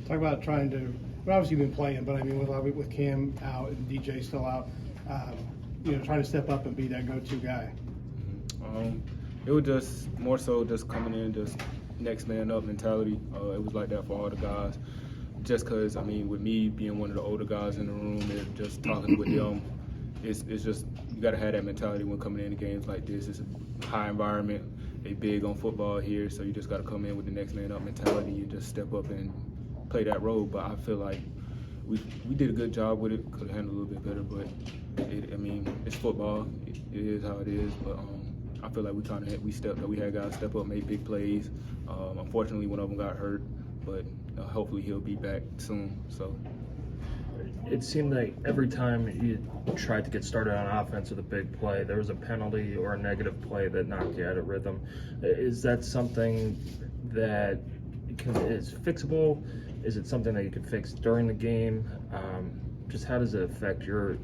Talk about trying to, well, obviously you've been playing, but I mean with Cam out and DJ still out, trying to step up and be that go-to guy. It was just more so just coming in, just next man up mentality. It was like that for all the guys. Just because, I mean, with me being one of the older guys in the room and just talking with them, it's just, you got to have that mentality when coming into games like this. It's a high environment. They big on football here, so you just got to come in with the next man up mentality and just step up and play that role. But I feel like we did a good job with it. Could have handled it a little bit better, but it's football. It is how it is. But I feel like we stepped up. We had guys step up, made big plays. Unfortunately, one of them got hurt, but hopefully he'll be back soon. So it seemed like every time you tried to get started on offense with a big play, there was a penalty or a negative play that knocked you out of rhythm. Is that something that is fixable? Is it something that you can fix during the game? Just how does it affect your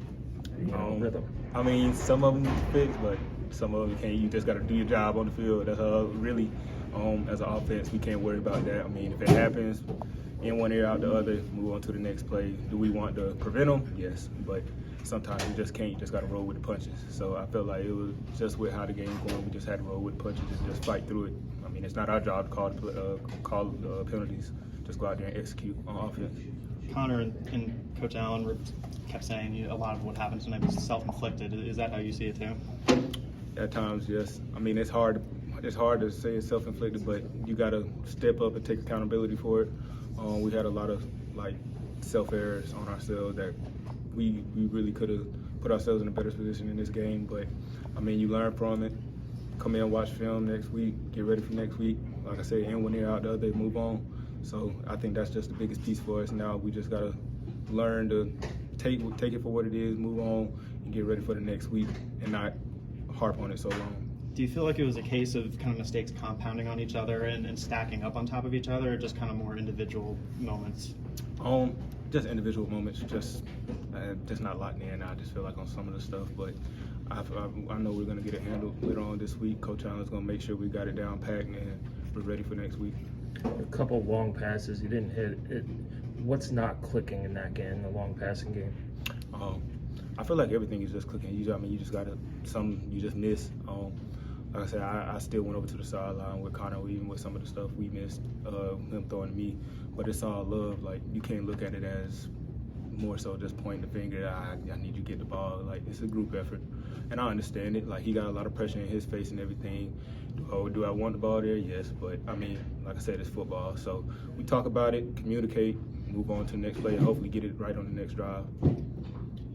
rhythm? I mean, some of them you can fix, but some of them you can't. You just got to do your job on the field. That's really, as an offense, we can't worry about that. I mean, if it happens, in one ear, out the other, move on to the next play. Do we want to prevent them? Yes, but sometimes you just can't. You just got to roll with the punches. So I felt like it was just with how the game was going, we just had to roll with the punches and just fight through it. I mean, it's not our job to call penalties. Just go out there and execute on offense. Connor and Coach Allen kept saying a lot of what happened tonight was self-inflicted. Is that how you see it too? At times, yes. I mean, it's hard to say it's self-inflicted, but you got to step up and take accountability for it. We had a lot of self-errors on ourselves that we really could have put ourselves in a better position in this game. But I mean, you learn from it. Come in, watch film next week, get ready for next week. Like I said, in one ear, out the other, move on. So I think that's just the biggest piece for us now. We just gotta learn to take it for what it is, move on, and get ready for the next week, and not harp on it so long. Do you feel like it was a case of kind of mistakes compounding on each other and stacking up on top of each other, or just kind of more individual moments? Just individual moments, just not locked in. I just feel like on some of the stuff, but I know we're gonna get it handled later on this week. Coach Allen's gonna make sure we got it down packed and we're ready for next week. A couple of long passes you didn't hit. What's not clicking in that game, the long passing game? I feel like everything is just clicking. You just gotta you just miss. Like I said, I still went over to the sideline with Connor, even with some of the stuff we missed, him throwing to me. But it's all love. Like, you can't look at it as more so just pointing the finger. I need you to get the ball. Like, it's a group effort, and I understand it. Like, he got a lot of pressure in his face and everything. Do I want the ball there? Yes, but I mean, like I said, it's football. So we talk about it, communicate, move on to the next play, and hopefully get it right on the next drive.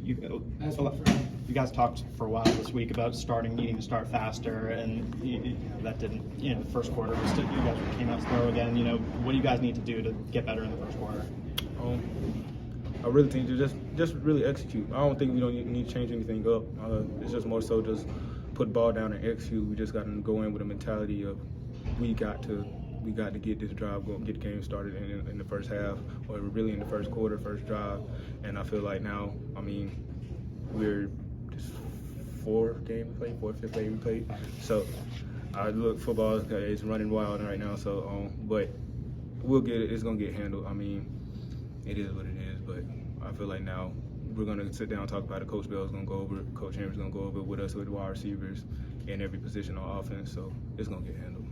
You guys talked for a while this week about needing to start faster, and that didn't. The first quarter, you guys came out slow again. What do you guys need to do to get better in the first quarter? I really think to just really execute. I don't think we don't need to change anything up. It's just more so just put the ball down and execute. We just got to go in with a mentality of we got to get this drive going, get the game started in the first half, or really in the first quarter, first drive. And I feel like now, I mean, we're just fifth game we played. So football is running wild right now. So, but we'll get it. It's gonna get handled. I mean, it is what it is. But I feel like now we're gonna sit down and talk about it. Coach Bell's gonna go over it. Coach Henry's gonna go over it with us with the wide receivers in every position on offense. So it's gonna get handled.